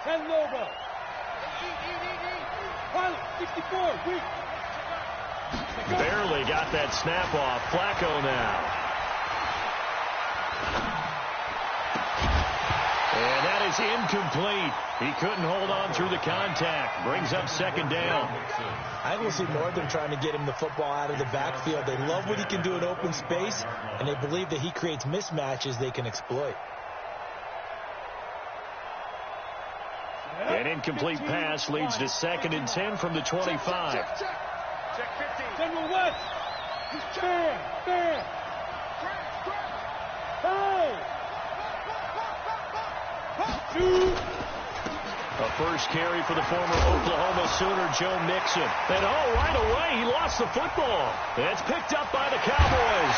Hand over. Pilot, 64, weak. Barely got that snap off. Flacco now. And that is incomplete. He couldn't hold on through the contact. Brings up second down. I think we'll see more of them trying to get him the football out of the backfield. They love what he can do in open space, and they believe that he creates mismatches they can exploit. An incomplete pass leads to 2nd and 10 from the 25. Check 15. General West. Fair. Hey. A first carry for the former Oklahoma Sooner, Joe Mixon. And right away, he lost the football. It's picked up by the Cowboys.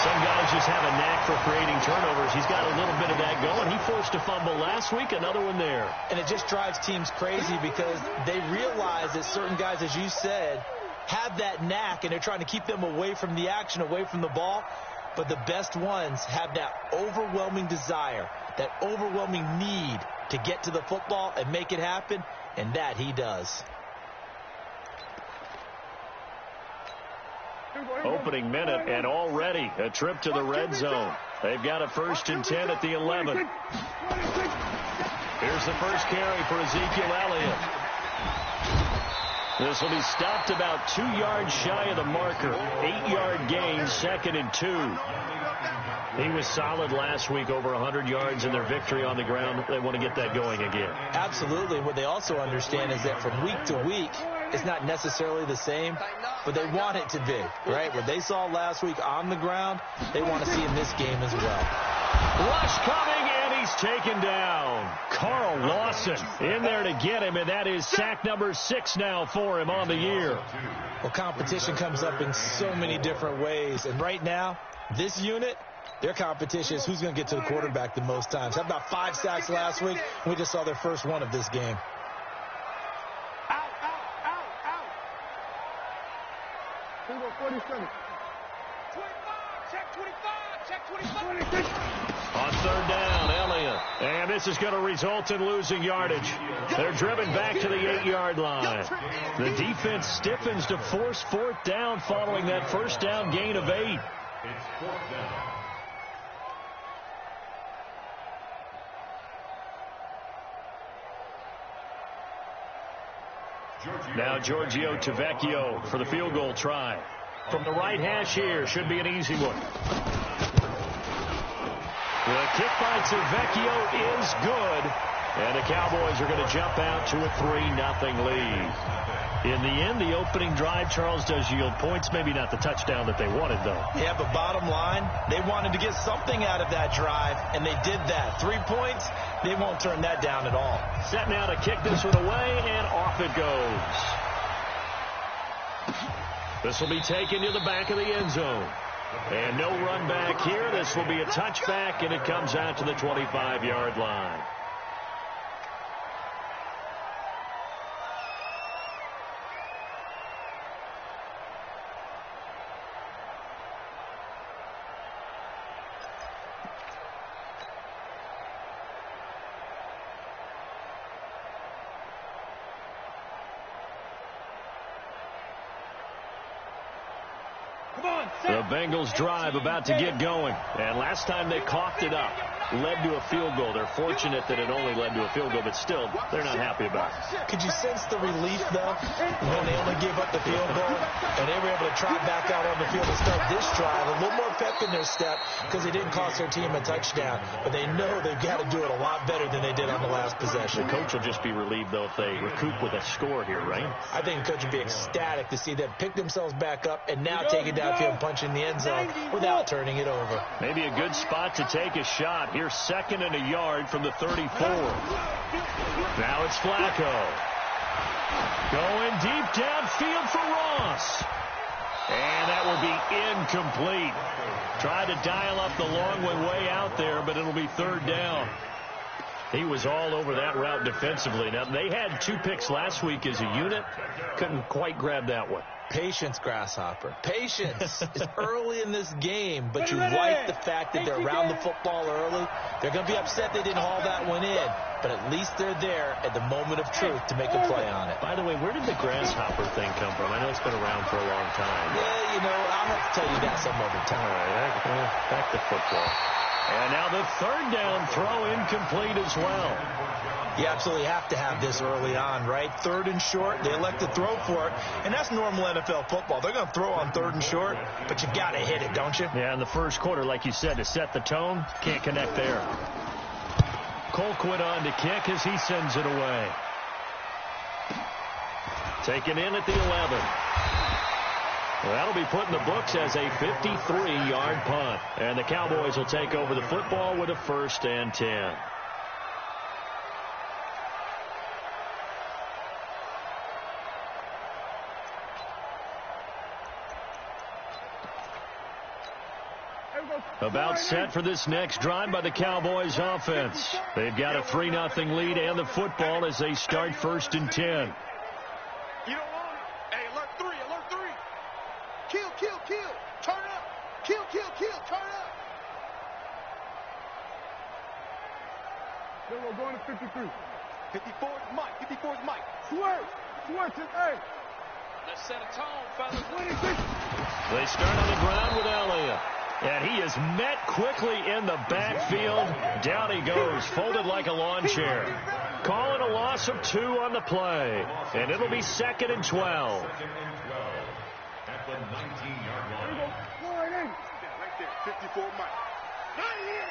Some guys just have a knack for creating turnovers. He's got a little bit of that going. He forced a fumble last week, another one there. And it just drives teams crazy because they realize that certain guys, as you said, have that knack, and they're trying to keep them away from the action, away from the ball. But the best ones have that overwhelming desire, that overwhelming need to get to the football and make it happen, and that he does. Opening minute, and already a trip to the red zone. They've got a 1st and 10 at the 11. Here's the first carry for Ezekiel Elliott. This will be stopped about 2 yards shy of the marker. 8-yard gain, 2nd and 2. He was solid last week, over 100 yards in their victory on the ground. They want to get that going again. Absolutely. What they also understand is that from week to week, it's not necessarily the same, but they want it to be, right? What they saw last week on the ground, they want to see in this game as well. Rush coming, and he's taken down. Carl Lawson in there to get him, and that is sack number 6 now for him on the year. Well, competition comes up in so many different ways, and right now, this unit, their competition is who's going to get to the quarterback the most times. Had about 5 sacks last week, and we just saw their first one of this game. Out. 47. 25, check 25. On 3rd down, Elliott. And this is going to result in losing yardage. They're driven back to the 8-yard line. The defense stiffens to force 4th down following that 1st down gain of 8. It's 4th down. Now Giorgio Tavecchio for the field goal try. From the right hash here, should be an easy one. The kick by Tavecchio is good. And the Cowboys are going to jump out to a 3-0 lead. In the end, the opening drive, Charles, does yield points. Maybe not the touchdown that they wanted, though. Yeah, but bottom line, they wanted to get something out of that drive, and they did that. 3 points, they won't turn that down at all. Set now to kick this one away, and off it goes. This will be taken to the back of the end zone. And no run back here. This will be a touchback, and it comes out to the 25-yard line. The Bengals drive about to get going. And last time they coughed it up, led to a field goal. They're fortunate that it only led to a field goal, but still, they're not happy about it. Could you sense the relief, though, when they only gave up the field goal and they were able to trot back out on the field and start this drive? A little more pep in their step because they didn't cost their team a touchdown. But they know they've got to do it a lot better than they did on the last possession. The coach will just be relieved, though, if they recoup with a score here, right? I think the coach would be ecstatic to see them pick themselves back up and now take it downfield and punch in the end zone without turning it over. Maybe a good spot to take a shot. Here's 2nd and a yard from the 34. Now it's Flacco. Going deep downfield for Ross. And that will be incomplete. Tried to dial up the long one way out there, but it'll be 3rd down. He was all over that route defensively. Now, they had 2 picks last week as a unit. Couldn't quite grab that one. Patience, Grasshopper. Patience. It's early in this game, but you like the fact that they're around the football early. They're going to be upset they didn't haul that one in, but at least they're there at the moment of truth to make a play on it. By the way, where did the Grasshopper thing come from? I know it's been around for a long time. Yeah, you know, I'll have to tell you that some other time. All right, back to football. And now the 3rd down throw incomplete as well. You absolutely have to have this early on, right? 3rd and short, they elect to throw for it, and that's normal NFL football. They're going to throw on 3rd and short, but you got to hit it, don't you? Yeah, in the first quarter, like you said, to set the tone, can't connect there. Colquitt on to kick as he sends it away. Taken in at the 11. Well, that'll be put in the books as a 53-yard punt. And the Cowboys will take over the football with a 1st and 10. About set for this next drive by the Cowboys offense. They've got a 3-0 lead and the football as they start 1st and 10. You don't want it. Hey, alert 3, alert 3. Kill, kill, kill. Turn up. Kill, kill, kill. Turn up. Then we're going to 53. 54 is Mike. 54 is Mike. Switch it, hey. Let's set a tone, fellas. 26. They start on the ground with Elliott. And he is met quickly in the backfield. Down he goes, folded like a lawn chair. Calling a loss of 2 on the play. And it'll be 2nd and 12. At the 19-yard line. Right there, 54 Mike. Not here.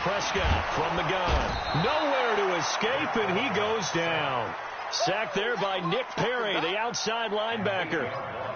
Prescott from the gun. Nowhere to escape, and he goes down. Sacked there by Nick Perry, the outside linebacker.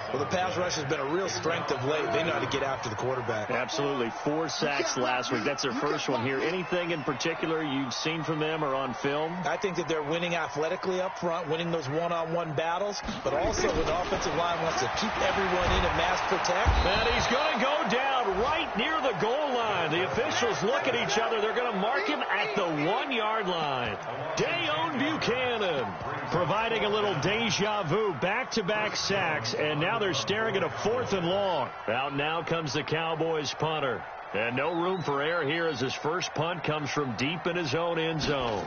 Well, the pass rush has been a real strength of late. They know how to get after the quarterback. Absolutely. 4 sacks last week. That's their first one here. Anything in particular you've seen from them or on film? I think that they're winning athletically up front, winning those one-on-one battles, but also when the offensive line wants to keep everyone in and mass protect. And he's going to go down right near the goal line. The officials look at each other. They're going to mark him at the 1-yard line. Dayon Buchanan providing a little deja vu, back-to-back sacks, and now they're staring at a 4th and long. Out now comes the Cowboys punter. And no room for error here as his first punt comes from deep in his own end zone.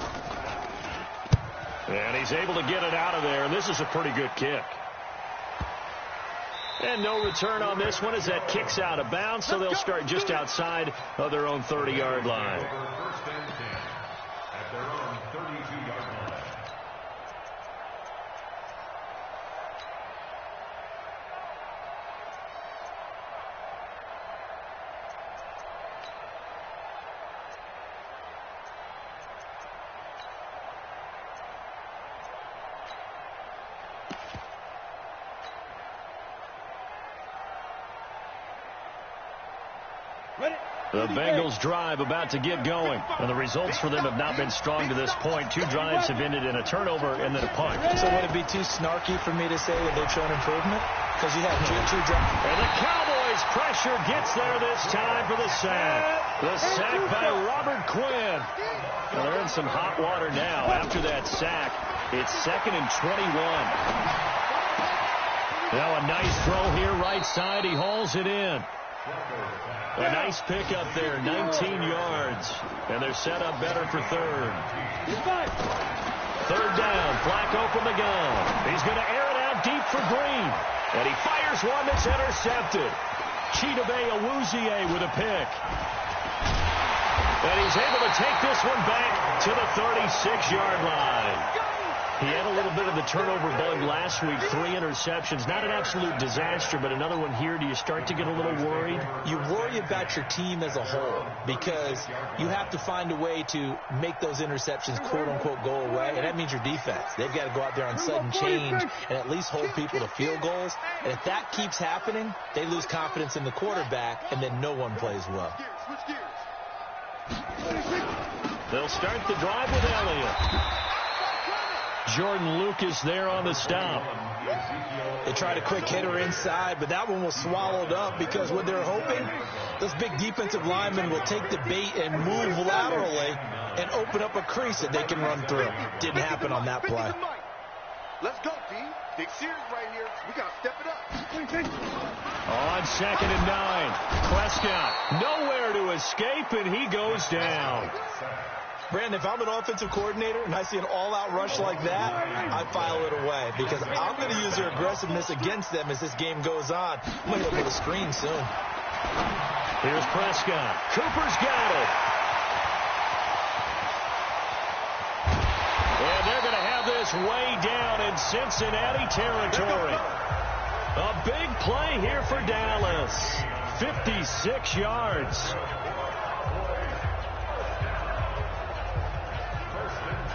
And he's able to get it out of there, and this is a pretty good kick. And no return on this one as that kicks out of bounds, so they'll start just outside of their own 30-yard line. 1st and 10 at their own 32-yard line. The Bengals drive about to get going, and the results for them have not been strong to this point. 2 drives have ended in a turnover and then a punt. So would it be too snarky for me to say that they've shown improvement? Because you have 2 drives. And the Cowboys pressure gets there this time for the sack. The sack by Robert Quinn. Well, they're in some hot water now. After that sack, it's 2nd and 21. Now a nice throw here right side. He hauls it in. A nice pick up there, 19 yards. And they're set up better for 3rd. 3rd down, Flacco from the gun. He's going to air it out deep for Green. And he fires one that's intercepted. Chidobe Awuzie with a pick. And he's able to take this one back to the 36-yard line. He had a little bit of the turnover bug last week, 3 interceptions. Not an absolute disaster, but another one here. Do you start to get a little worried? You worry about your team as a whole because you have to find a way to make those interceptions, quote-unquote, go away, and that means your defense. They've got to go out there on sudden change and at least hold people to field goals. And if that keeps happening, they lose confidence in the quarterback, and then no one plays well. They'll start the drive with Elliott. Jordan Lucas there on the stop. They tried a quick hitter inside, but that one was swallowed up because what they're hoping, those big defensive linemen will take the bait and move laterally and open up a crease that they can run through. Didn't happen on that play. Let's go, D. Big series right here. We got to step it up. On 2nd and 9. Prescott nowhere to escape, and he goes down. Brandon, if I'm an offensive coordinator and I see an all-out rush like that, I file it away because I'm going to use their aggressiveness against them as this game goes on. I'm going to look at the screen soon. Here's Prescott. Cooper's got it. And they're going to have this way down in Cincinnati territory. A big play here for Dallas. 56 yards.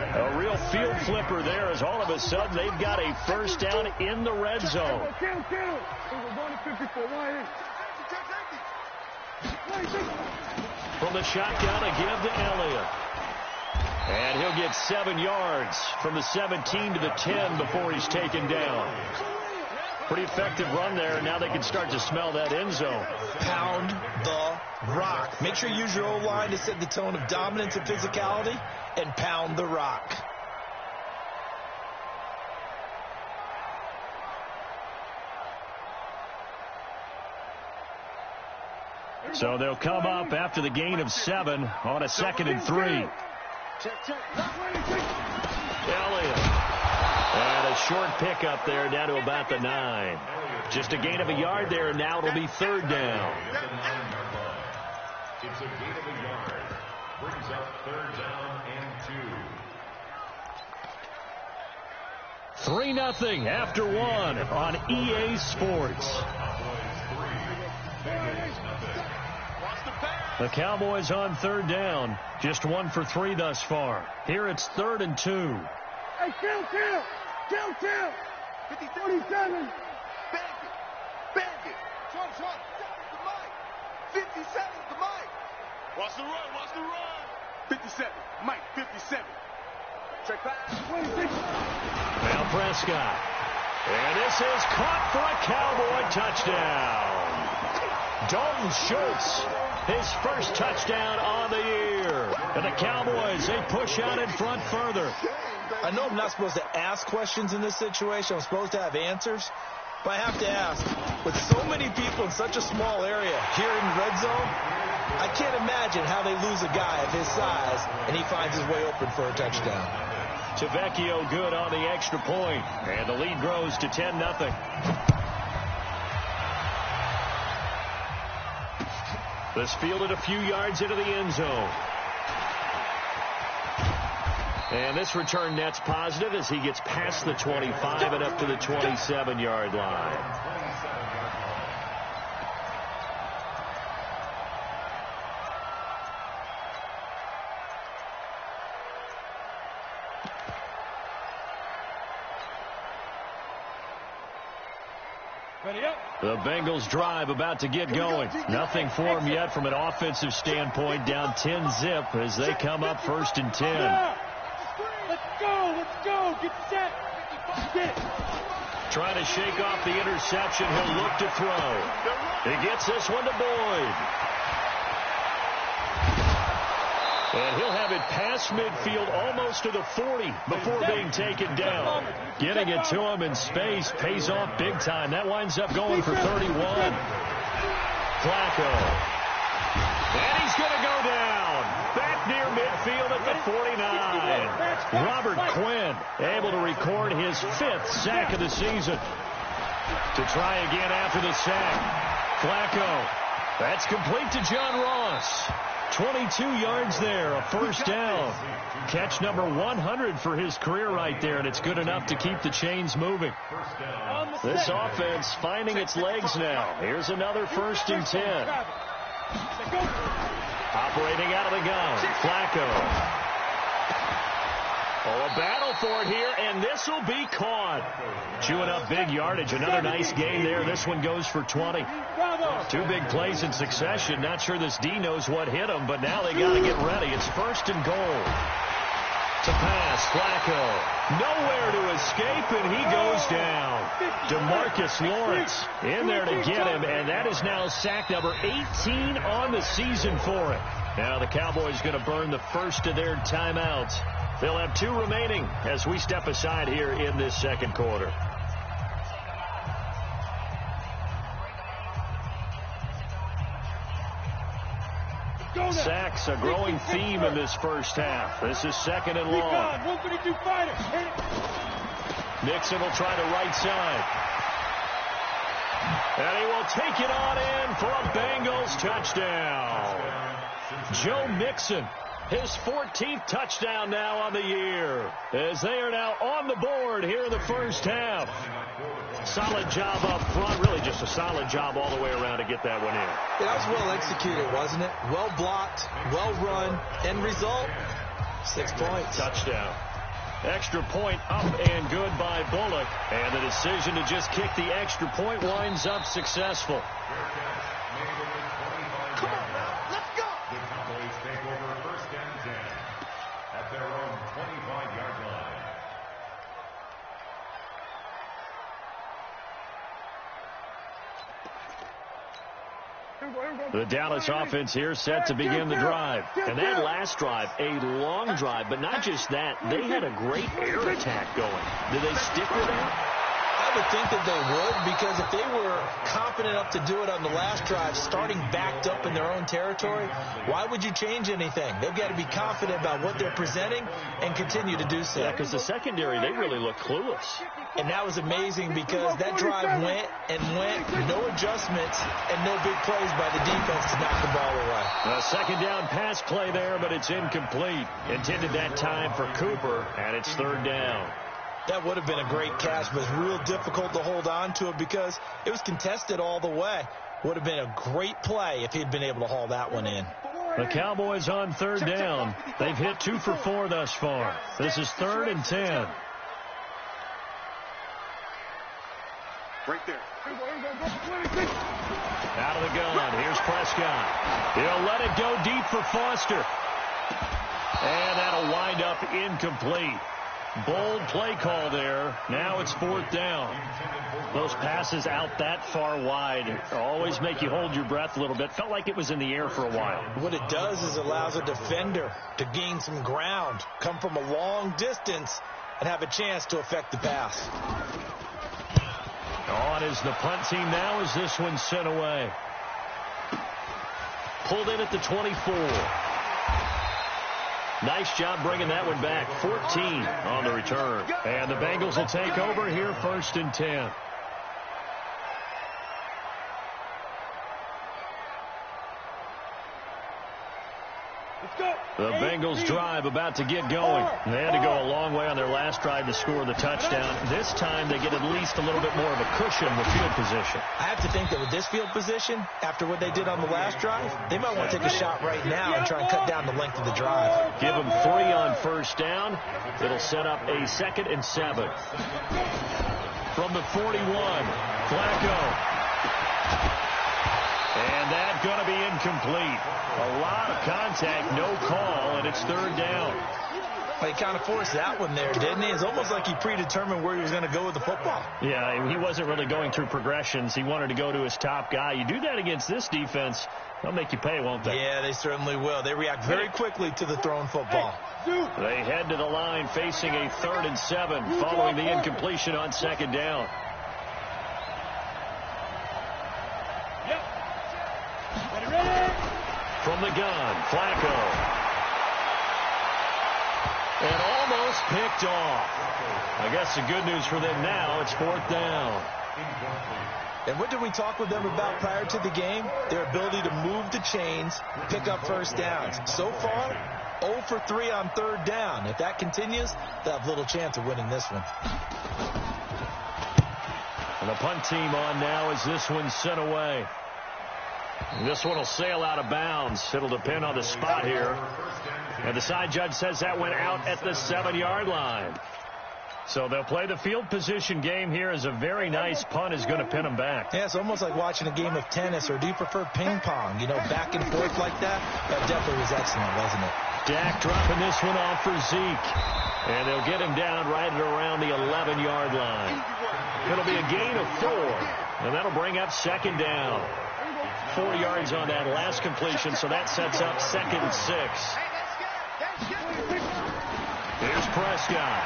A real field flipper there as all of a sudden they've got a first down in the red zone. From the shotgun, a give to Elliott. And he'll get 7 yards from the 17 to the 10 before he's taken down. Pretty effective run there, and now they can start to smell that end zone. Pound the rock. Make sure you use your O-line to set the tone of dominance and physicality, and pound the rock. So they'll come up after the gain of 7 on a 2nd and 3. Elliott. And a short pickup there down to about the 9. Just a gain of a yard there, and now it'll be 3rd down. It's a gain of a yard. Brings up 3rd down and 2. 3-0 after 1 on EA Sports. The Cowboys on 3rd down. Just 1 for 3 thus far. Here it's 3rd and 2. Hey, kill. 47. Bandit. 57 to Mike. Watch the run. 57. Mike, 57. Check pass. 26. Now Prescott. And this is caught for a Cowboy touchdown. Dalton Schultz, his first touchdown on the year. And the Cowboys, they push out in front further. I know I'm not supposed to ask questions in this situation. I'm supposed to have answers. But I have to ask, with so many people in such a small area here in the red zone, I can't imagine how they lose a guy of his size and he finds his way open for a touchdown. Tavecchio good on the extra point, and the lead grows to 10-0. This fielded a few yards into the end zone. And this return net's positive as he gets past the 25 and up to the 27-yard line. The Bengals drive about to get going. Nothing for them yet from an offensive standpoint. Down 10-0 as they come up 1st and 10. Let's go. Get set. Trying to shake off the interception. He'll look to throw. He gets this one to Boyd. And he'll have it past midfield almost to the 40 before being taken down. Getting it to him in space pays off big time. That winds up going for 31. Flacco. And he's going to go down. Back near midfield at the 49. Robert Quinn able to record his 5th sack of the season. To try again after the sack. Flacco. That's complete to John Ross. 22 yards there, a first down. Catch number 100 for his career right there, and it's good enough to keep the chains moving. This offense finding its legs now. Here's another 1st and 10. Operating out of the gun, Flacco. Oh, a battle for it here, and this will be caught. Chewing up big yardage. Another nice gain there. This one goes for 20. 2 big plays in succession. Not sure this D knows what hit him, but now they got to get ready. It's 1st and goal. To pass, Flacco. Nowhere to escape, and he goes down. DeMarcus Lawrence in there to get him, and that is now sack number 18 on the season for him. Now the Cowboys going to burn the first of their timeouts. They'll have 2 remaining as we step aside here in this second quarter. Sacks a growing theme in this first half. This is second and long. Nixon will try the right side. And he will take it on in for a Bengals touchdown. Joe Mixon, his 14th touchdown now on the year, as they are now on the board here in the first half. Solid job up front, really just a solid job all the way around to get that one in. Yeah, that was well executed, wasn't it? Well blocked, well run, end result, 6 points. Touchdown. Extra point up and good by Bullock, and the decision to just kick the extra point winds up successful. Come on now, let's go. The Cowboys take over first and 10 at their own 25-yard line. The Dallas offense here set to begin the drive. And that last drive, a long drive, but not just that, they had a great air attack going. Did they stick with that? I would think that they would, because if they were confident enough to do it on the last drive, starting backed up in their own territory, why would you change anything? They've got to be confident about what they're presenting and continue to do so. Yeah, because the secondary, they really look clueless. And that was amazing because that drive went and went, no adjustments and no big plays by the defense to knock the ball away. A second down pass play there, but it's incomplete. Intended that time for Cooper, and it's third down. That would have been a great catch, but it's real difficult to hold on to it because it was contested all the way. Would have been a great play if he'd been able to haul that one in. The Cowboys on third down. They've hit 2 for 4 thus far. This is 3rd and 10. Right there. Out of the gun. Here's Prescott. He'll let it go deep for Foster. And that'll wind up incomplete. Bold play call there. Now it's 4th down. Those passes out that far wide always make you hold your breath a little bit. Felt like it was in the air for a while. What it does is allows a defender to gain some ground, come from a long distance, and have a chance to affect the pass. On is the punt team now as this one's sent away. Pulled in at the 24. Nice job bringing that one back. 14 on the return. And the Bengals will take over here 1st and 10. The Bengals drive about to get going. They had to go a long way on their last drive to score the touchdown. This time they get at least a little bit more of a cushion with field position. I have to think that with this field position, after what they did on the last drive, they might want to take a shot right now and try and cut down the length of the drive. Give them 3 on first down. It'll set up a 2nd and 7. From the 41, Flacco. And that's going to be incomplete. A lot of contact, no call, and it's 3rd down. He kind of forced that one there, didn't he? It's almost like he predetermined where he was going to go with the football. Yeah, he wasn't really going through progressions. He wanted to go to his top guy. You do that against this defense, they'll make you pay, won't they? Yeah, they certainly will. They react very quickly to the thrown football. They head to the line facing a 3rd and 7 following the incompletion on 2nd down. From the gun, Flacco. And almost picked off. I guess the good news for them now, it's 4th down. And what did we talk with them about prior to the game? Their ability to move the chains, pick up first downs. So far, 0 for 3 on 3rd down. If that continues, they'll have little chance of winning this one. And the punt team on now as this one's sent away. This one will sail out of bounds. It'll depend on the spot here. And the side judge says that went out at the 7-yard line. So they'll play the field position game here as a very nice punt is going to pin them back. Yeah, it's almost like watching a game of tennis, or do you prefer ping pong? You know, back and forth like that? That definitely was excellent, wasn't it? Dak dropping this one off for Zeke. And they'll get him down right at around the 11-yard line. It'll be a gain of 4. And that'll bring up second down. 4 yards on that last completion, so that sets up 2nd and 6. Here's Prescott.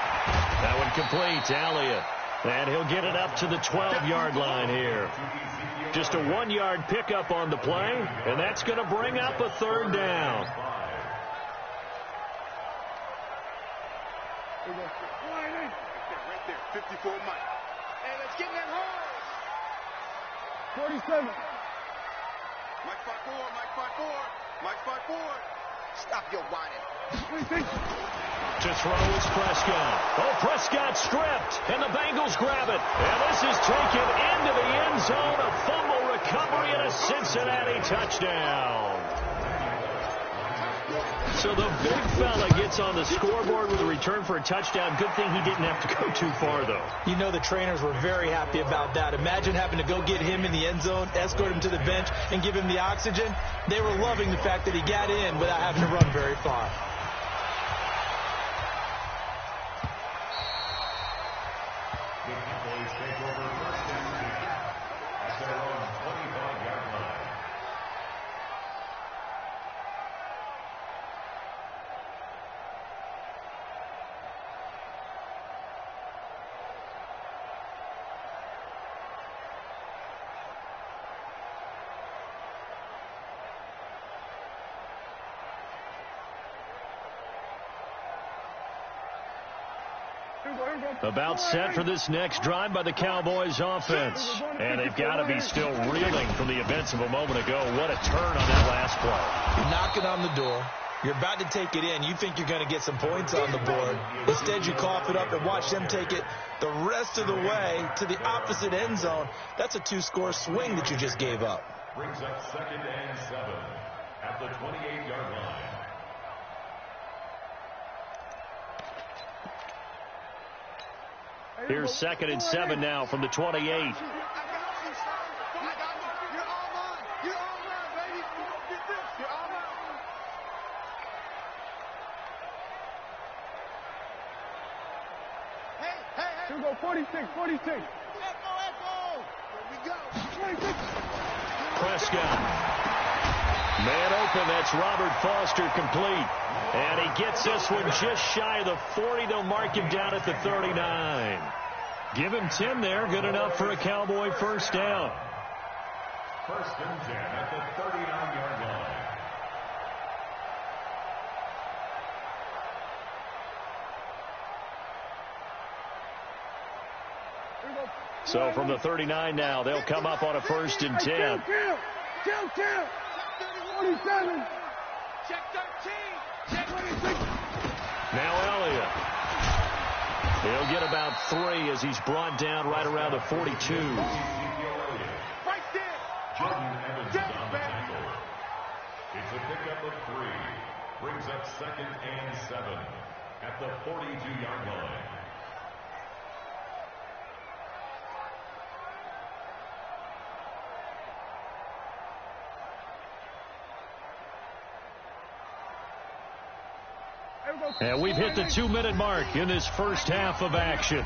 That one complete to Elliott. And he'll get it up to the 12-yard line here. Just a 1-yard pickup on the play, and that's going to bring up a 3rd down. Right there, 54 Mike. Hey, let's get in that hole. 47. Mike 5-4, Mike 5-4, Mike 5-4. Stop your whining. To throw is Prescott. Oh, Prescott stripped, and the Bengals grab it. And this is taken into the end zone. A fumble recovery and a Cincinnati touchdown. So the big fella gets on the scoreboard with a return for a touchdown. Good thing he didn't have to go too far, though. You know the trainers were very happy about that. Imagine having to go get him in the end zone, escort him to the bench, and give him the oxygen. They were loving the fact that he got in without having to run very far. About set for this next drive by the Cowboys offense. And they've got to be still reeling from the events of a moment ago. What a turn on that last play. You're knocking on the door. You're about to take it in. You think you're going to get some points on the board. Instead, you cough it up and watch them take it the rest of the way to the opposite end zone. That's a 2-score swing that you just gave up. Brings up 2nd and 7 at the 28-yard line. Here's 2nd and 7 now from the 28. Here we go, 46, 46. Here we go. 26. Prescott. Man open, that's Robert Foster complete. And he gets this one just shy of the 40. They'll mark him down at the 39. Give him 10 there. Good enough for a Cowboy first down. 1st and 10 at the 39-yard line. So from the 39 now, they'll come up on a 1st and 10. Kill. 47. Check 13. Check 26. Now Elliott. He'll get about 3 as he's brought down right around the 42. Right there. Jordan Evans on the tackle. It's a pickup of 3. Brings up 2nd and 7 at the 42-yard line. And we've hit the 2-minute mark in this first half of action.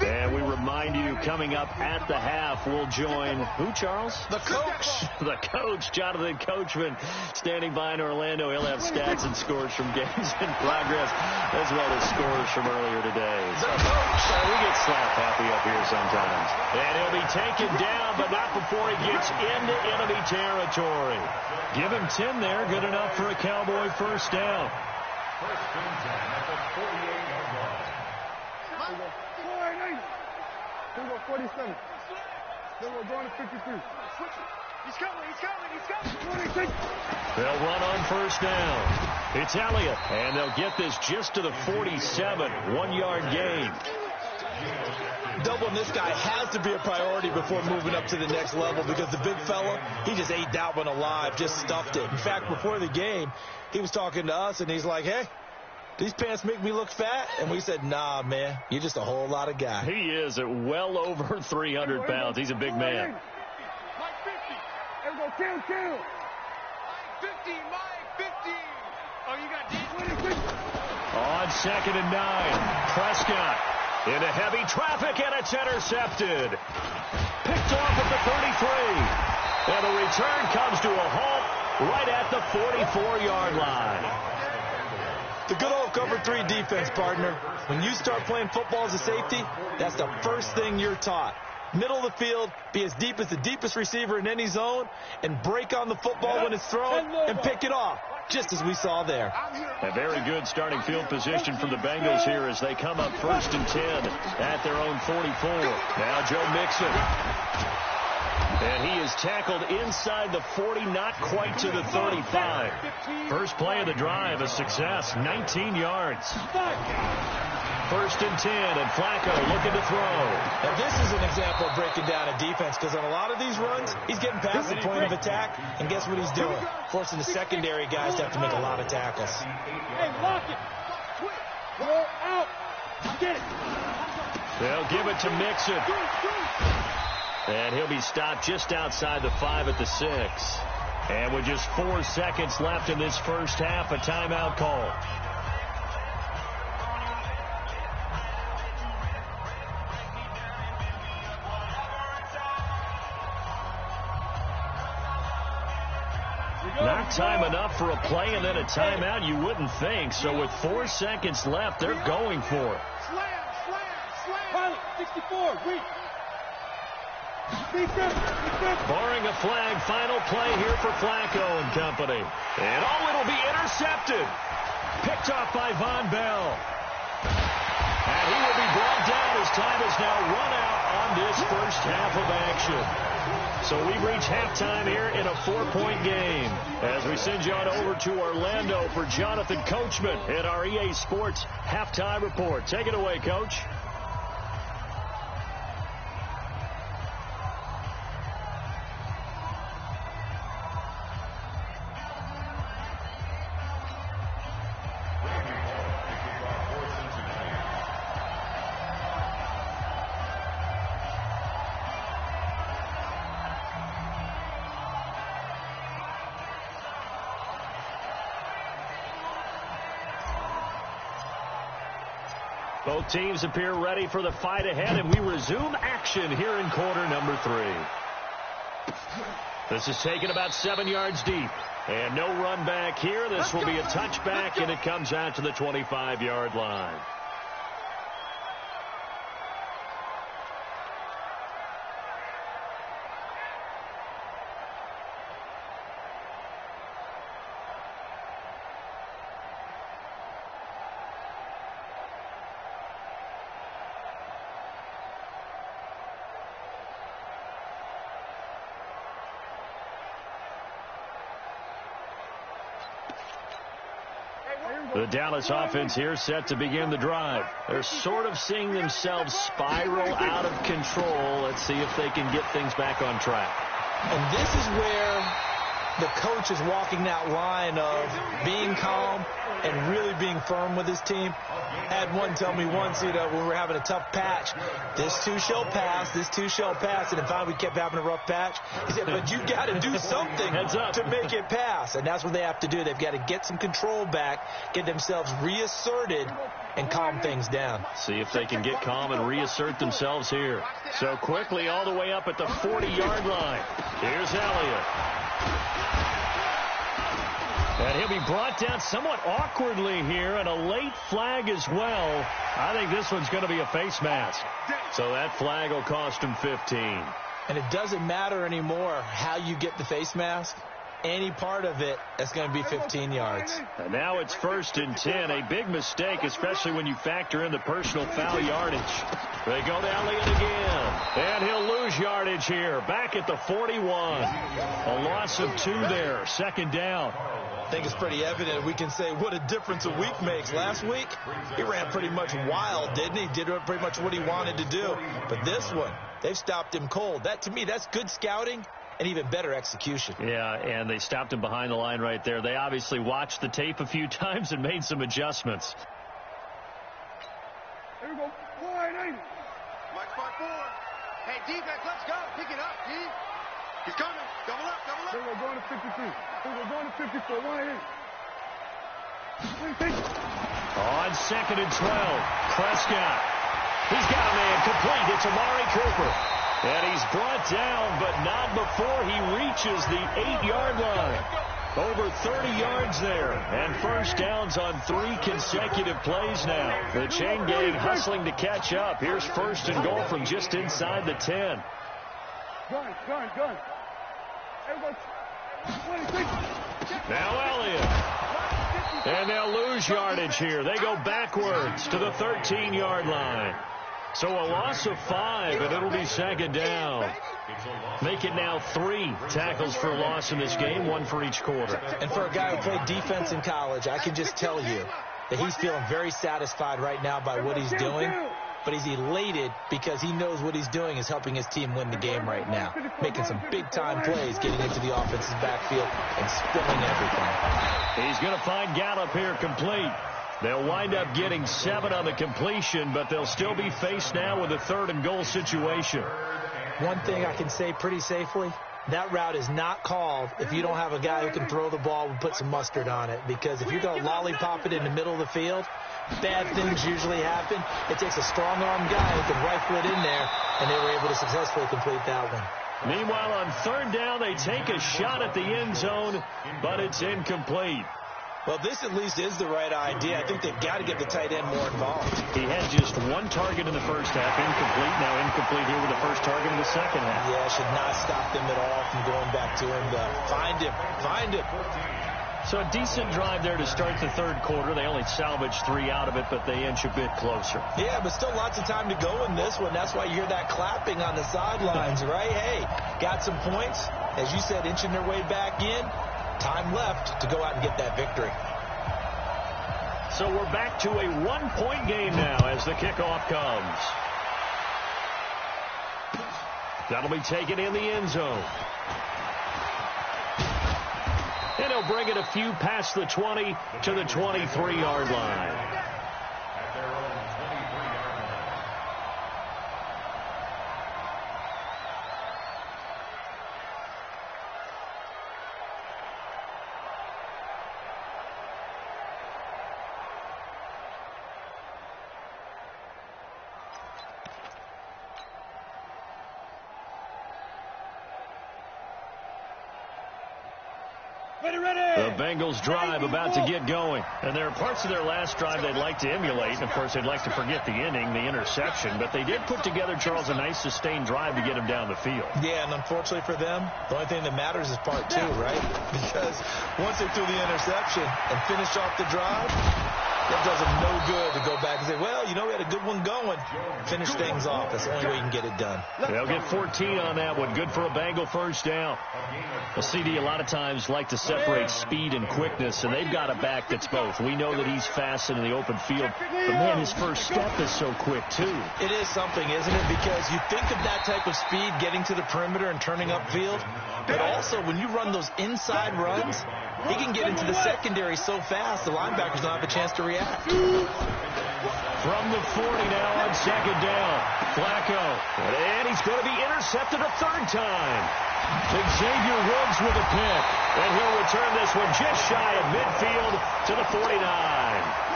And we remind you, coming up at the half, we'll join who, Charles? The coach. The coach, Jonathan Coachman, standing by in Orlando. He'll have stats and scores from games in progress, as well as scores from earlier today. So, we get slap happy up here sometimes. And he'll be taken down, but not before he gets into enemy territory. Give him 10 there. Good enough for a Cowboy first down. 1st and 10 at the 48-yard line. Here we go, 47. Then we're going to 53. He's coming. 26. They'll run on first down. It's Elliott, and they'll get this just to the 47. 1-yard gain. Doubling this guy has to be a priority before moving up to the next level because the big fella, he just ate that one alive, just stuffed it. In fact, before the game, he was talking to us, and he's like, hey, these pants make me look fat? And we said, nah, man, you're just a whole lot of guy. He is at well over 300 pounds. He's a big man. Mike 50. There we go. Kill. Mike 50. Mike 50. Oh, you got deep. On 2nd and 9, Prescott into heavy traffic, and it's intercepted. Picked off at the 33. And the return comes to a halt right at the 44-yard line. The good old cover 3 defense, partner. When you start playing football as a safety, that's the first thing you're taught. Middle of the field, be as deep as the deepest receiver in any zone, and break on the football when it's thrown and pick it off, just as we saw there. A very good starting field position for the Bengals here as they come up 1st and 10 at their own 44. Now Joe Mixon. And he is tackled inside the 40, not quite to the 35. First play of the drive, a success, 19 yards. 1st and 10, and Flacco looking to throw. Now, this is an example of breaking down a defense because on a lot of these runs, he's getting past the point of attack, and guess what he's doing? Forcing the secondary guys to have to make a lot of tackles. Hey, lock it. Roll out. Get it. They'll give it to Mixon. And he'll be stopped just outside the 5 at the 6. And with just 4 seconds left in this first half, a timeout call. Not time enough for a play and then a timeout, you wouldn't think. So with 4 seconds left, they're going for it. Pilot, 64, reach. Barring a flag, final play here for Flacco and company. And it'll be intercepted. Picked off by Von Bell. And he will be brought down as time is now run out on this first half of action. So we reach halftime here in a 4-point game as we send you on over to Orlando for Jonathan Coachman at our EA Sports Halftime Report. Take it away, Coach. Both teams appear ready for the fight ahead, and we resume action here in quarter number 3. This is taken about 7 yards deep. And no run back here. This will be a touchback, and it comes out to the 25-yard line. The Dallas offense here set to begin the drive. They're sort of seeing themselves spiral out of control. Let's see if they can get things back on track. And this is where the coach is walking that line of being calm and really being firm with his team. I had one tell me once, when we were having a tough patch, this too shall pass, this too shall pass. And then finally we kept having a rough patch. He said, but you got to do something to make it pass. And that's what they have to do. They've got to get some control back, get themselves reasserted, and calm things down. See if they can get calm and reassert themselves here. So quickly all the way up at the 40-yard line. Here's Elliott. And he'll be brought down somewhat awkwardly here, and a late flag as well. I think this one's going to be a face mask. So that flag will cost him 15. And it doesn't matter anymore how you get the face mask. Any part of it, that's going to be 15 yards. And now it's 1st and 10. A big mistake, especially when you factor in the personal foul yardage. They go to Elliott again. And he'll lose yardage here. Back at the 41. A loss of 2 there. Second down. I think it's pretty evident. We can say what a difference a week makes. Last week, he ran pretty much wild, didn't he? Did pretty much what he wanted to do. But this one, they've stopped him cold. That, to me, that's good scouting and even better execution. Yeah, and they stopped him behind the line right there. They obviously watched the tape a few times and made some adjustments. Here we go. 480. Watch spot 4. Hey, defense, let's go. Pick it up, D. He's coming. Double up, double up. Here we go. Going to 53. Here we go. Going to 54. 180. On second and 12, Prescott. He's got a man complete. It's Amari Cooper. And he's brought down, but not before he reaches the 8-yard line. Over 30 yards there. And first downs on 3 consecutive plays now. The chain gang hustling to catch up. Here's first and goal from just inside the 10. Gun. Now Elliott. And they'll lose yardage here. They go backwards to the 13-yard line. So a loss of 5, and it'll be second down. Make it now 3 tackles for loss in this game, 1 for each quarter. And for a guy who played defense in college, I can just tell you that he's feeling very satisfied right now by what he's doing. But he's elated because he knows what he's doing is helping his team win the game right now. Making some big-time plays, getting into the offense's backfield and spilling everything. He's going to find Gallup here complete. They'll wind up getting 7 on the completion, but they'll still be faced now with a 3rd and goal situation. One thing I can say pretty safely, that route is not called if you don't have a guy who can throw the ball and put some mustard on it. Because if you go lollipop it in the middle of the field, bad things usually happen. It takes a strong-arm guy who can rifle it in there, and they were able to successfully complete that one. Meanwhile, on 3rd down, they take a shot at the end zone, but it's incomplete. Well, this at least is the right idea. I think they've got to get the tight end more involved. He had just 1 target in the first half, incomplete. Now incomplete here with the first target in the second half. Yeah, should not stop them at all from going back to him. Find him. So a decent drive there to start the 3rd quarter. They only salvaged 3 out of it, but they inch a bit closer. Yeah, but still lots of time to go in this one. That's why you hear that clapping on the sidelines, right? Hey, got some points. As you said, inching their way back in. Time left to go out and get that victory. So we're back to a 1-point game now as the kickoff comes. That'll be taken in the end zone. And he'll bring it a few past the 20 to the 23-yard line. The Bengals drive about to get going. And there are parts of their last drive they'd like to emulate. And, of course, they'd like to forget the inning, the interception. But they did put together, Charles, a nice sustained drive to get him down the field. Yeah, and unfortunately for them, the only thing that matters is part 2, right? Because once they threw the interception and finished off the drive, that does them no good to go back and say, well, you know, we had a good one going. Finish things off. That's the only way you can get it done. They'll get 14 on that one. Good for a Bengal first down. Well, CD, a lot of times like to separate speed and quickness, and they've got a back that's both. We know that he's fast in the open field, but, man, his first step is so quick, too. It is something, isn't it? Because you think of that type of speed getting to the perimeter and turning upfield, but also when you run those inside runs, he can get into the secondary so fast, the linebackers don't have a chance to react. From the 40 now on second down. Flacco. And he's going to be intercepted a 3rd time. Xavier Woods with a pick. And he'll return this one just shy of midfield to the 49.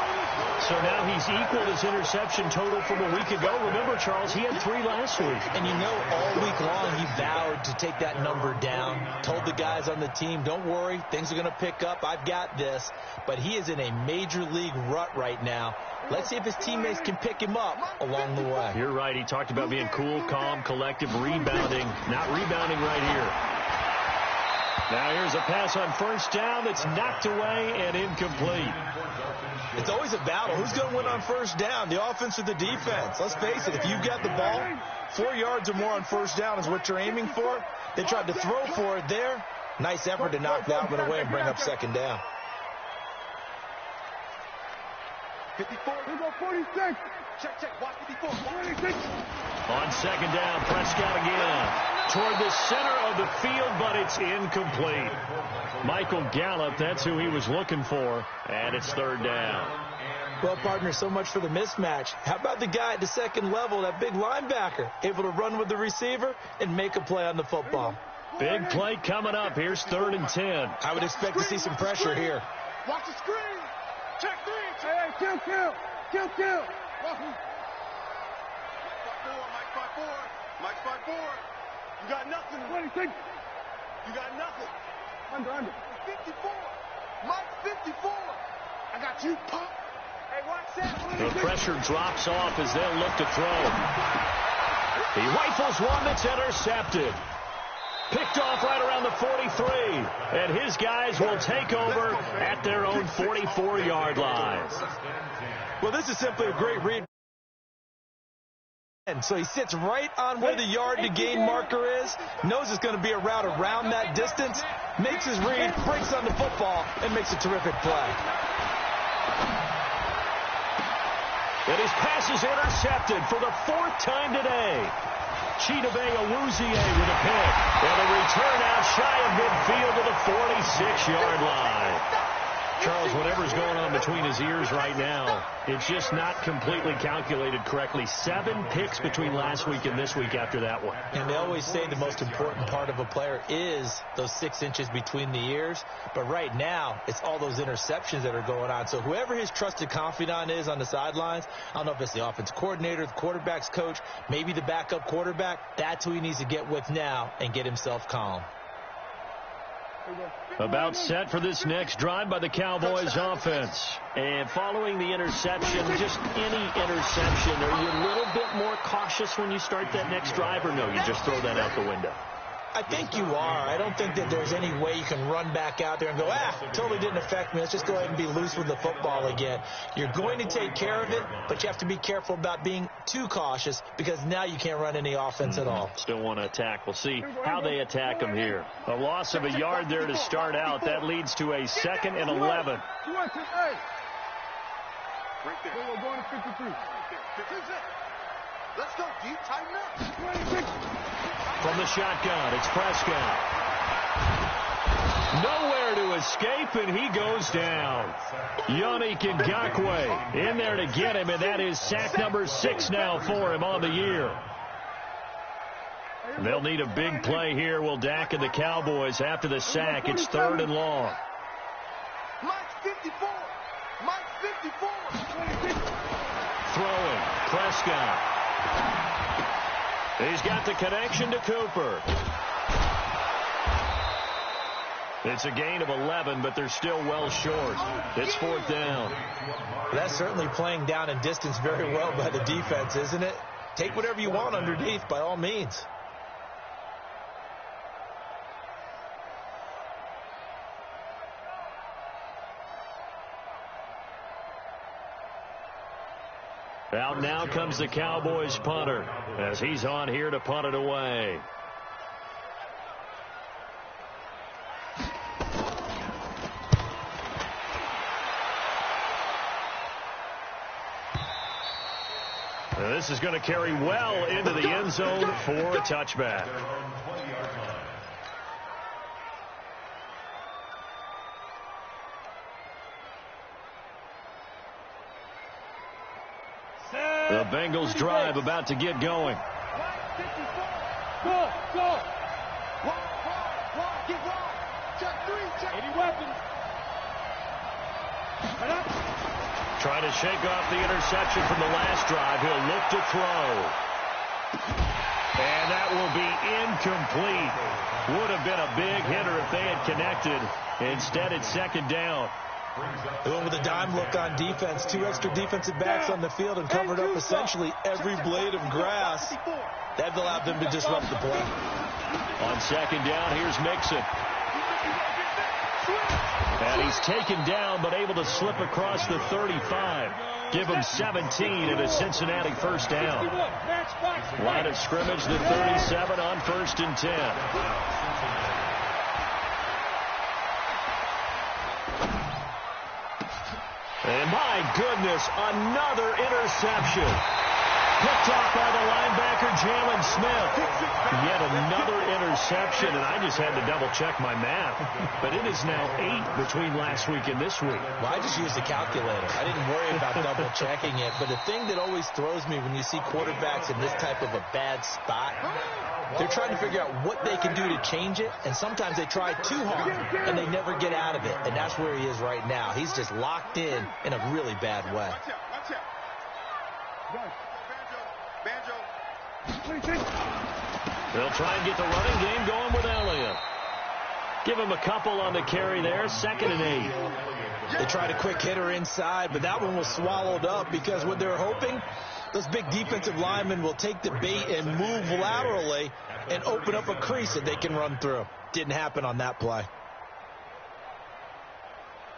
So now he's equaled his interception total from a week ago. Remember, Charles, he had 3 last week. And you know, all week long he vowed to take that number down. Told the guys on the team, don't worry, things are going to pick up. I've got this. But he is in a major league rut right now. Let's see if his teammates can pick him up along the way. You're right. He talked about being cool, calm, collective, rebounding. Not rebounding right here. Now here's a pass on first down that's knocked away and incomplete. It's always a battle. Who's going to win on first down, the offense or the defense? Let's face it, if you've got the ball, 4 yards or more on first down is what you're aiming for. They tried to throw for it there. Nice effort to knock that one away and bring up second down. 54. Here go 46. Check. Watch 54. 46. On second down, Prescott again. Toward the center of the field, but it's incomplete. Michael Gallup, that's who he was looking for, and it's third down. Well, partner, so much for the mismatch. How about the guy at the second level, that big linebacker, able to run with the receiver and make a play on the football? Big play coming up. Here's 3rd and 10. I would expect to see some pressure here. Watch the screen. Check 3. Hey, kill. Mike 5-4. You got nothing. 26. You got nothing. Under. 54. Mike 54. I got you, pop. Hey, watch that. The pressure drops off as they'll look to throw. He rifles one that's intercepted. Picked off right around the 43. And his guys will take over at their own 44-yard line. Well, this is simply a great read. And so he sits right on where the yard-to-gain marker is, knows it's going to be a route around that distance, makes his read, breaks on the football, and makes a terrific play. And his pass is intercepted for the 4th time today. Chidobe Awuzie with a pick. And a return out shy of midfield to the 46-yard line. Charles, whatever's going on between his ears right now, it's just not completely calculated correctly. 7 picks between last week and this week after that one. And they always say the most important part of a player is those 6 inches between the ears. But right now, it's all those interceptions that are going on. So whoever his trusted confidant is on the sidelines, I don't know if it's the offensive coordinator, the quarterback's coach, maybe the backup quarterback, that's who he needs to get with now and get himself calm. About set for this next drive by the Cowboys offense. And following the interception, just any interception, are you a little bit more cautious when you start that next drive, or no, you just throw that out the window? I think you are. I don't think that there's any way you can run back out there and go, totally didn't affect me. Let's just go ahead and be loose with the football again. You're going to take care of it, but you have to be careful about being too cautious because now you can't run any offense at all. Still want to attack. We'll see how they attack them here. A loss of a yard there to start out. That leads to a 2nd and 11. Right there. We're going to 53. Let's go, D. Tighten up. From the shotgun, it's Prescott. Nowhere to escape, and he goes down. Yannick Ngakoue in there to get him, and that is sack number 6 now for him on the year. They'll need a big play here. Will Dak and the Cowboys after the sack. It's 3rd and long. Mike 54. Mike 54. Throwing, Prescott. He's got the connection to Cooper. It's a gain of 11, but they're still well short. It's 4th down. That's certainly playing down in distance very well by the defense, isn't it? Take whatever you want underneath, by all means. Out now comes the Cowboys punter as he's on here to punt it away. Now this is going to carry well into the end zone for a touchback. The Bengals drive about to get going. Go. Get wide. Check 3. Check. Any weapons? Trying to shake off the interception from the last drive. He'll look to throw. And that will be incomplete. Would have been a big hitter if they had connected. Instead, it's 2nd down. They went with a dime look on defense. 2 extra defensive backs on the field and covered up essentially every blade of grass. That allowed them to disrupt the play. On 2nd down, here's Mixon. And he's taken down, but able to slip across the 35. Give him 17 and a Cincinnati first down. Line of scrimmage, the 37 on 1st and 10. And my goodness, another interception. Picked off by the linebacker, Jalen Smith. Yet another interception, and I just had to double-check my math. But it is now 8 between last week and this week. Well, I just used a calculator. I didn't worry about double-checking it. But the thing that always throws me when you see quarterbacks in this type of a bad spot, they're trying to figure out what they can do to change it, and sometimes they try too hard, and they never get out of it. And that's where he is right now. He's just locked in a really bad way. Watch out. They'll try and get the running game going with Elliott. Give him a couple on the carry there. 2nd and 8. They tried a quick hitter inside, but that one was swallowed up because what they're hoping, those big defensive linemen will take the bait and move laterally and open up a crease that they can run through. Didn't happen on that play.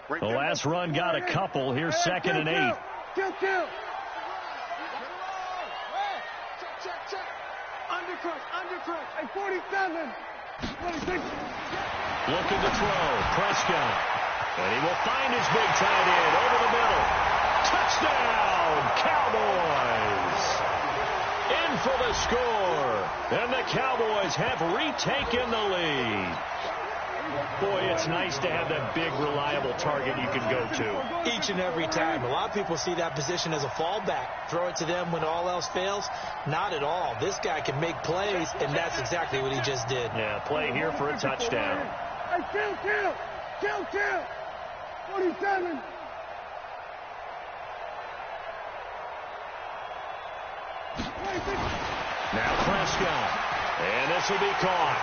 The last run got a couple. Here's 2nd and 8. Kill. Undercrush. Hey, 47. 26. Looking to throw. Prescott. And he will find his big tight end over the middle. Touchdown, Cowboys. In for the score. And the Cowboys have retaken the lead. Boy, it's nice to have that big, reliable target you can go to. Each and every time. A lot of people see that position as a fallback. Throw it to them when all else fails. Not at all. This guy can make plays, and that's exactly what he just did. Yeah, play here for a touchdown. Hey, kill. 47. Now Prescott. And this will be caught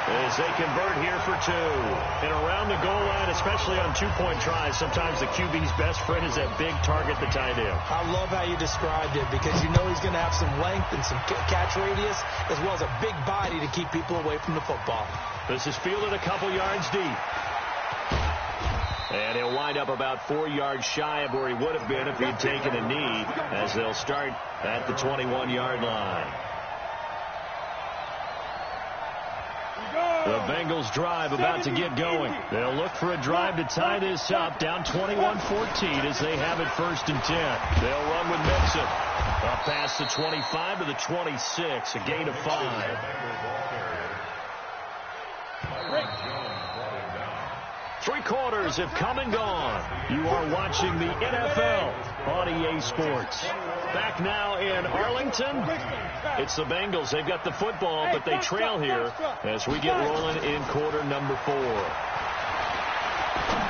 as they convert here for 2. And around the goal line, especially on 2-point tries, sometimes the QB's best friend is that big target, the tight end. I love how you described it because you know he's going to have some length and some catch radius as well as a big body to keep people away from the football. This is fielded a couple yards deep. And he'll wind up about 4 yards shy of where he would have been if he had taken a knee, as they'll start at the 21-yard line. The Bengals drive about to get going. They'll look for a drive to tie this up, down 21-14 as they have it 1st and 10. They'll run with Mixon. Up past the 25 to the 26, a gain of 5. 3 quarters have come and gone. You are watching the NFL on EA Sports. Back now in Arlington, it's the Bengals. They've got the football, but they trail here as we get rolling in quarter number 4.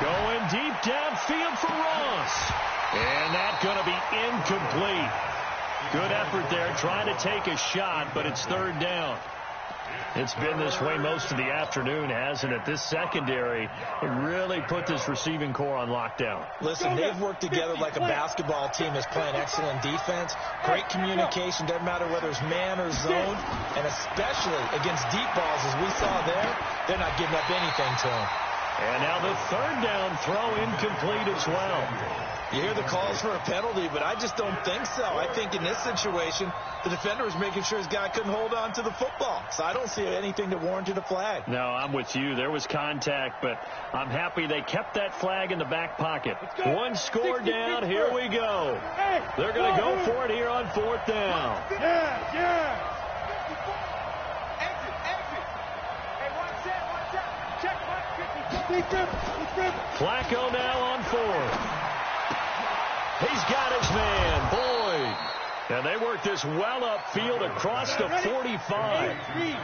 Going deep downfield for Ross. And that's going to be incomplete. Good effort there, trying to take a shot, but it's 3rd down. It's been this way most of the afternoon, hasn't it? This secondary really put this receiving core on lockdown. Listen, they've worked together like a basketball team that's playing excellent defense. Great communication, doesn't matter whether it's man or zone, and especially against deep balls, as we saw there, they're not giving up anything to them. And now the 3rd down throw incomplete as well. You hear the calls for a penalty, but I just don't think so. I think in this situation, the defender was making sure his guy couldn't hold on to the football. So I don't see anything that warranted a flag. No, I'm with you. There was contact, but I'm happy they kept that flag in the back pocket. 1 score down. Here we go. They're going to go for it here on 4th down. Yeah. Flacco now on 4th. He's got his man, Boyd. And they work this well upfield across the 45.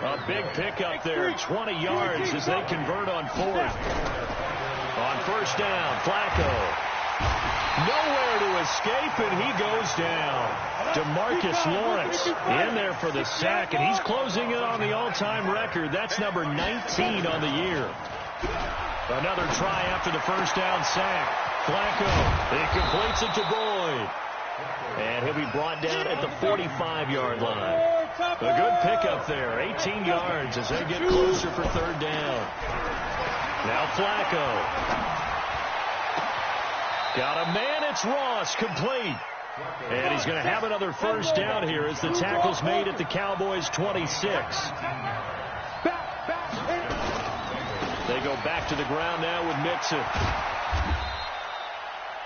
A big pickup there, 20 yards as they convert on 4th. On 1st down, Flacco. Nowhere to escape, and he goes down. DeMarcus Lawrence in there for the sack, and he's closing in on the all-time record. That's number 19 on the year. Another try after the 1st down sack. Flacco, he completes it to Boyd. And he'll be brought down at the 45-yard line. A good pickup there, 18 yards as they get closer for 3rd down. Now Flacco. Got a man, it's Ross, complete. And he's going to have another first down here as the tackle's made at the Cowboys' 26. They go back to the ground now with Mixon.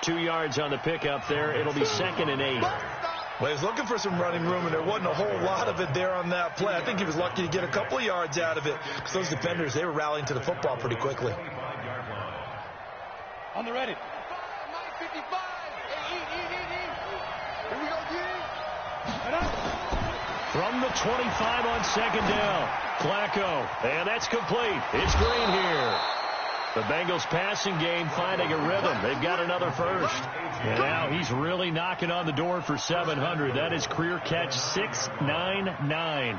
2 yards on the pickup there. It'll be 2nd and 8. Well, he was looking for some running room, and there wasn't a whole lot of it there on that play. I think he was lucky to get a couple of yards out of it because those defenders, they were rallying to the football pretty quickly. On the ready. 55. Here we go, Giddy. From the 25 on 2nd down. Flacco. And that's complete. It's Green here. The Bengals passing game finding a rhythm. They've got another first. And now he's really knocking on the door for 700. That is career catch 699.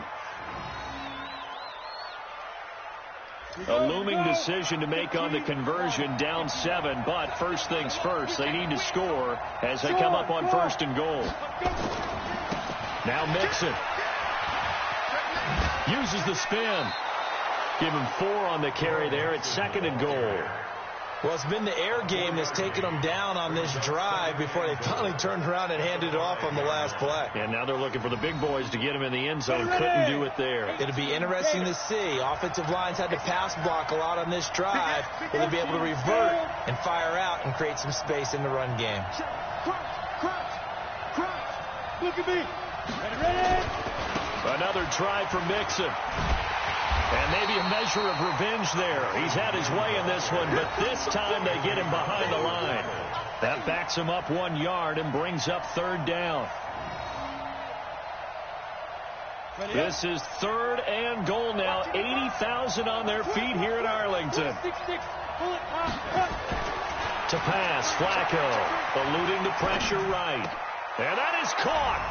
A looming decision to make on the conversion, down 7, but first things first, they need to score as they come up on 1st and goal. Now Mixon uses the spin. Give him 4 on the carry there at 2nd and goal. Well, it's been the air game that's taken them down on this drive before they finally turned around and handed it off on the last play. And now they're looking for the big boys to get him in the end zone. Couldn't do it there. It'll be interesting to see. Offensive lines had to pass block a lot on this drive. Will they be able to revert and fire out and create some space in the run game? Look at me. Ready. Another try for Mixon. And maybe a measure of revenge there. He's had his way in this one, but this time they get him behind the line. That backs him up 1 yard and brings up 3rd down. This is 3rd and goal now. 80,000 on their feet here in Arlington. To pass, Flacco, eluding the pressure right. And that is caught.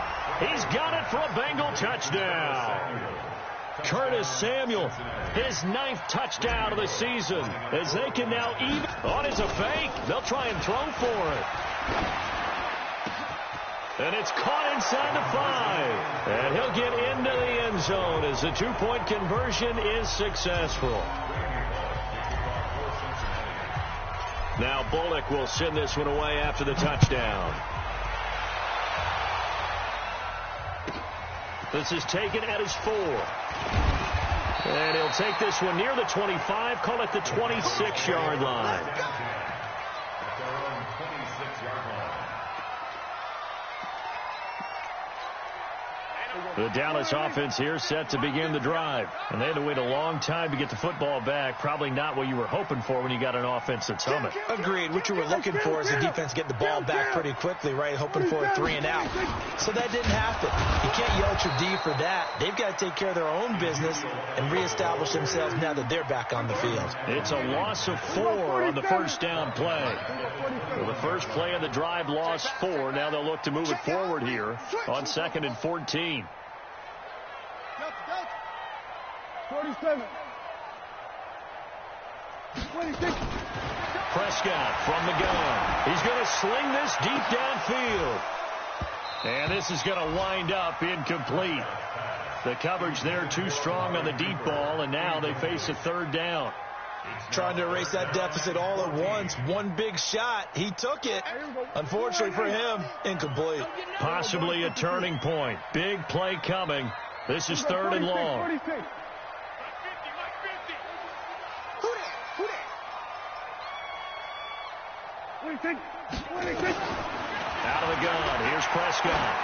He's got it for a Bengal touchdown. Curtis Samuel, his 9th touchdown of the season, as they can now even. Oh, it's a fake. They'll try and throw for it. And it's caught inside the 5. And he'll get into the end zone as the 2-point conversion is successful. Now Bullock will send this one away after the touchdown. This is taken at his 4. And he'll take this one near the 25, call it the 26-yard line. The Dallas offense here set to begin the drive. And they had to wait a long time to get the football back. Probably not what you were hoping for when you got an offense that's humming. Agreed. What you were looking for is the defense get the ball back pretty quickly, right? Hoping for a 3 and out. So that didn't happen. You can't yell at your D for that. They've got to take care of their own business and reestablish themselves now that they're back on the field. It's a loss of 4 on the first down play. So the first play of the drive lost 4. Now they'll look to move it forward here on 2nd and 14. 47. 26. Prescott from the gun. He's going to sling this deep downfield. And this is going to wind up incomplete. The coverage there too strong on the deep ball, and now they face a 3rd down. Trying to erase that deficit all at once. One big shot. He took it. Unfortunately for him, incomplete. Possibly a turning point. Big play coming. This is 3rd and long. Out of the gun. Here's Prescott.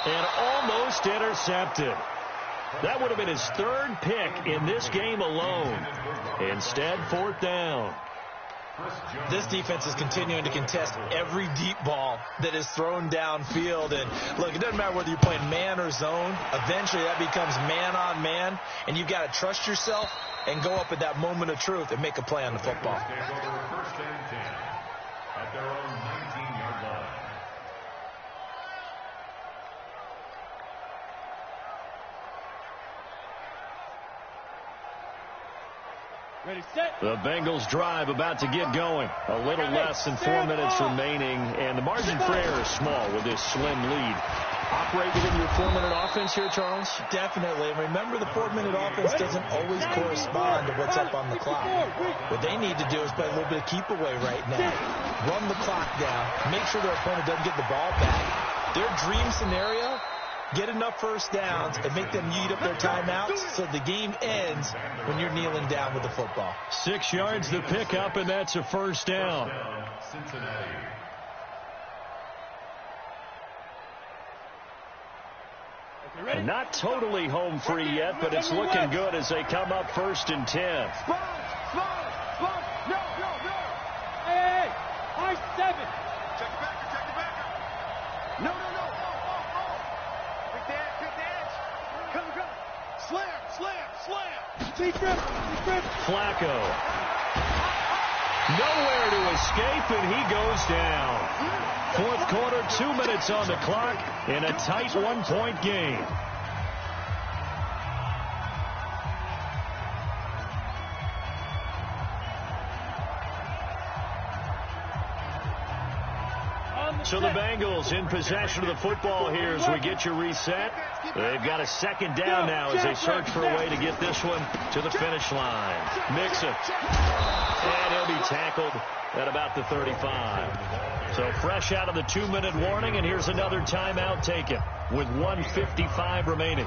And almost intercepted. That would have been his 3rd pick in this game alone. Instead, 4th down. This defense is continuing to contest every deep ball that is thrown downfield. And look, it doesn't matter whether you're playing man or zone. Eventually, that becomes man on man. And you've got to trust yourself and go up at that moment of truth and make a play on the football. First and 10 at their own 19-yard line. Ready, set. The Bengals drive about to get going. A little less than 4 minutes remaining, and the margin for error is small with this slim lead. Operate within your 4-minute offense here, Charles? Definitely. And remember, the 4-minute offense doesn't always correspond to what's up on the clock. What they need to do is play a little bit of keep away right now. Run the clock down. Make sure their opponent doesn't get the ball back. Their dream scenario, get enough first downs and make them eat up their timeouts so the game ends when you're kneeling down with the football. 6 yards the pickup, and that's a first down. Cincinnati. And not totally home free yet, but it's looking good as they come up 1st and 10. Slide. No. Hey. High 7. Check the backer. No. Pick the edge. Come. Slam. T-trip. Flacco. Nowhere to escape, and he goes down. 4th quarter, 2 minutes on the clock in a tight 1-point game. So the Bengals in possession of the football here as we get you reset. They've got a 2nd down now as they search for a way to get this one to the finish line. Mixon. And he'll be tackled at about the 35. So fresh out of the 2-minute warning, and here's another timeout taken with 1:55 remaining.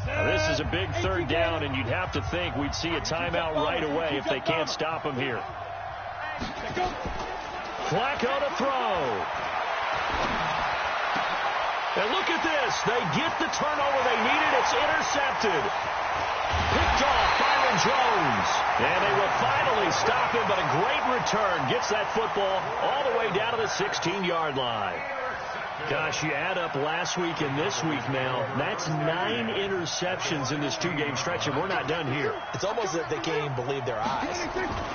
Now, this is a big 3rd down, and you'd have to think we'd see a timeout right away if they can't stop him here. Flacco to throw. And look at this. They get the turnover they needed. It's intercepted. Picked off Byron Jones. And they will finally stop him, but a great return. Gets that football all the way down to the 16-yard line. Gosh, you add up last week and this week now, that's 9 interceptions in this 2-game stretch, and we're not done here. It's almost as if they can't even believe their eyes.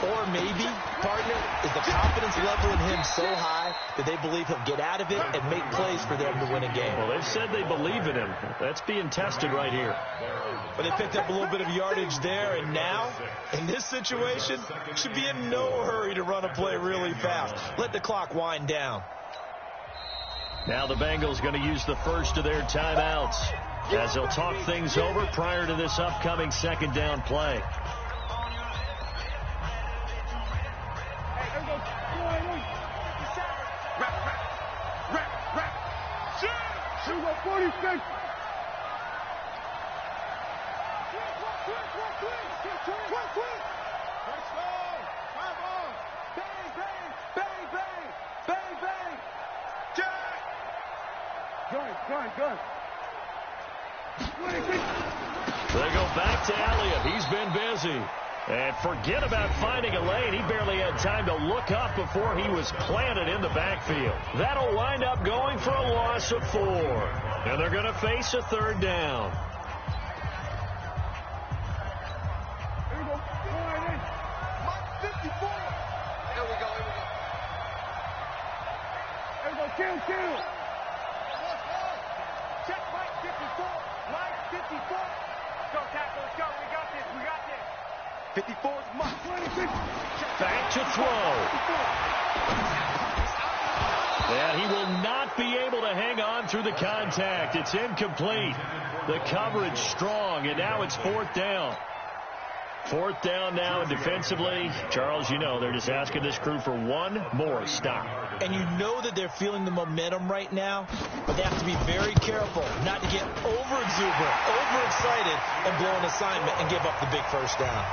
Or maybe, partner, is the confidence level in him so high that they believe he'll get out of it and make plays for them to win a game. Well, they've said they believe in him. That's being tested right here. But they picked up a little bit of yardage there, and now, in this situation, should be in no hurry to run a play really fast. Let the clock wind down. Now the Bengals going to use the first of their timeouts as they'll talk things over prior to this upcoming 2nd down play. Gun. They go back to Elliott. He's been busy. And forget about finding a lane. He barely had time to look up before he was planted in the backfield. That'll wind up going for a loss of 4. And they're going to face a 3rd down. Here we go. 54. Here we go. Kill. Check Mike 54. Mike 54. Go, tackle. Let's go. We got this. 54 is Mike. Back to throw. And he will not be able to hang on through the contact. It's incomplete. The coverage strong, and now it's 4th down. 4th down now, and defensively, Charles, you know, they're just asking this crew for one more stop. And you know that they're feeling the momentum right now, but they have to be very careful not to get over-exuberant, overexcited, and blow an assignment and give up the big first down.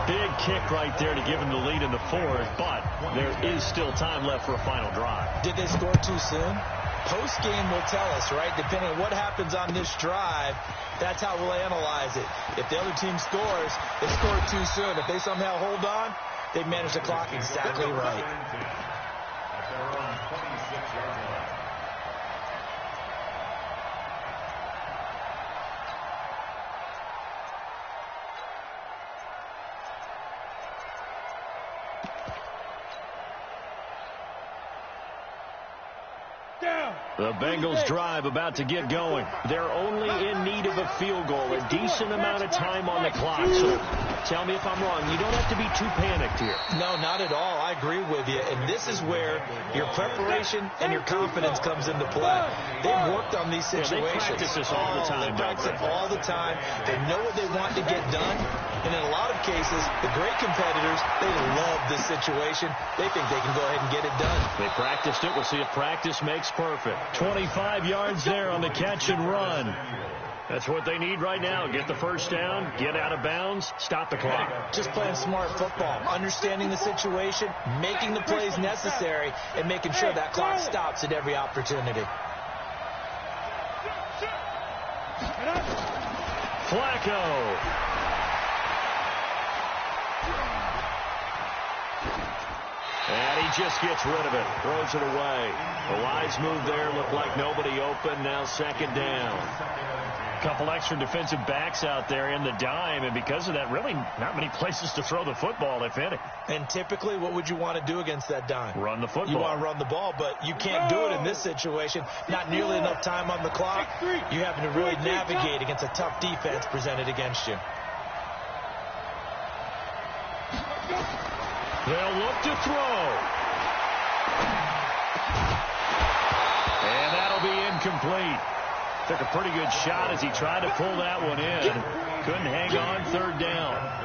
Big kick right there to give them the lead in the 4th, but there is still time left for a final drive. Did they score too soon? Post-game will tell us, right? Depending on what happens on this drive, that's how we'll analyze it. If the other team scores, they scored too soon. If they somehow hold on, they manage the clock exactly right. The Bengals drive about to get going. They're only in need of a field goal, a decent amount of time on the clock. So tell me if I'm wrong. You don't have to be too panicked here. No, not at all. I agree with you. And this is where your preparation and your confidence comes into play. They've worked on these situations. Yeah, they practice this all the time. They practice it all the time. They know what they want to get done. And in a lot of cases, the great competitors, they love this situation. They think they can go ahead and get it done. They practiced it. We'll see if practice makes perfect. 25 yards there on the catch and run. That's what they need right now. Get the first down, get out of bounds, stop the clock. Just playing smart football, understanding the situation, making the plays necessary, and making sure that clock stops at every opportunity. Flacco. And he just gets rid of it, throws it away. A wise move there, looked like nobody open, now second down. A couple extra defensive backs out there in the dime, and because of that, really not many places to throw the football, if any. And typically, what would you want to do against that dime? Run the football. You want to run the ball, but you can't do it in this situation. Not nearly enough time on the clock. You're having to really navigate against a tough defense presented against you. They'll look to throw. And that'll be incomplete. Took a pretty good shot as he tried to pull that one in. Couldn't hang on, third down.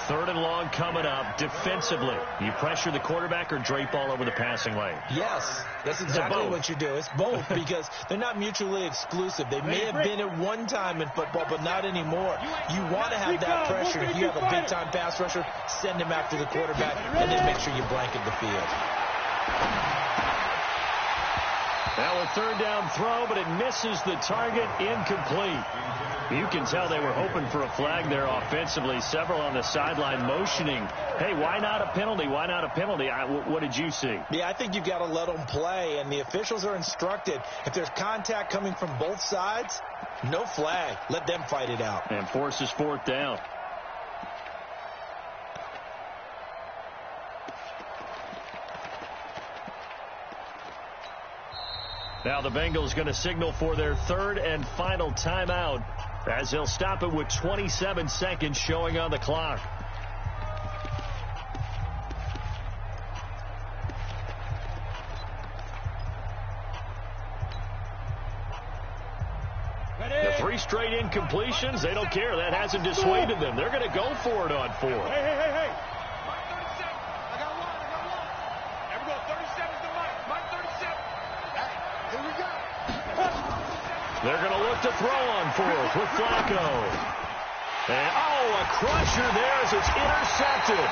Third and long coming up. Defensively, you pressure the quarterback or drape all over the passing lane? Yes, that's exactly what you do. It's both because they're not mutually exclusive. They may have been at one time in football, but not anymore. You want to have that pressure. If you have a big-time pass rusher, send him after the quarterback, and then make sure you blanket the field. Now a third down throw, but it misses the target, incomplete. You can tell they were hoping for a flag there offensively. Several on the sideline motioning, hey, why not a penalty? Why not a penalty? What did you see? Yeah, I think you've got to let them play, and the officials are instructed. If there's contact coming from both sides, no flag. Let them fight it out. And forces fourth down. Now the Bengals going to signal for their third and final timeout as they'll stop it with 27 seconds showing on the clock. The 3 straight incompletions, they don't care. That hasn't dissuaded them. They're going to go for it on 4. Hey. They're going to look to throw on 4th with Flacco. And, a crusher there as it's intercepted.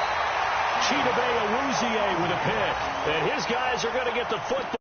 Chidobe Awuzie with a pick. And his guys are going to get the football.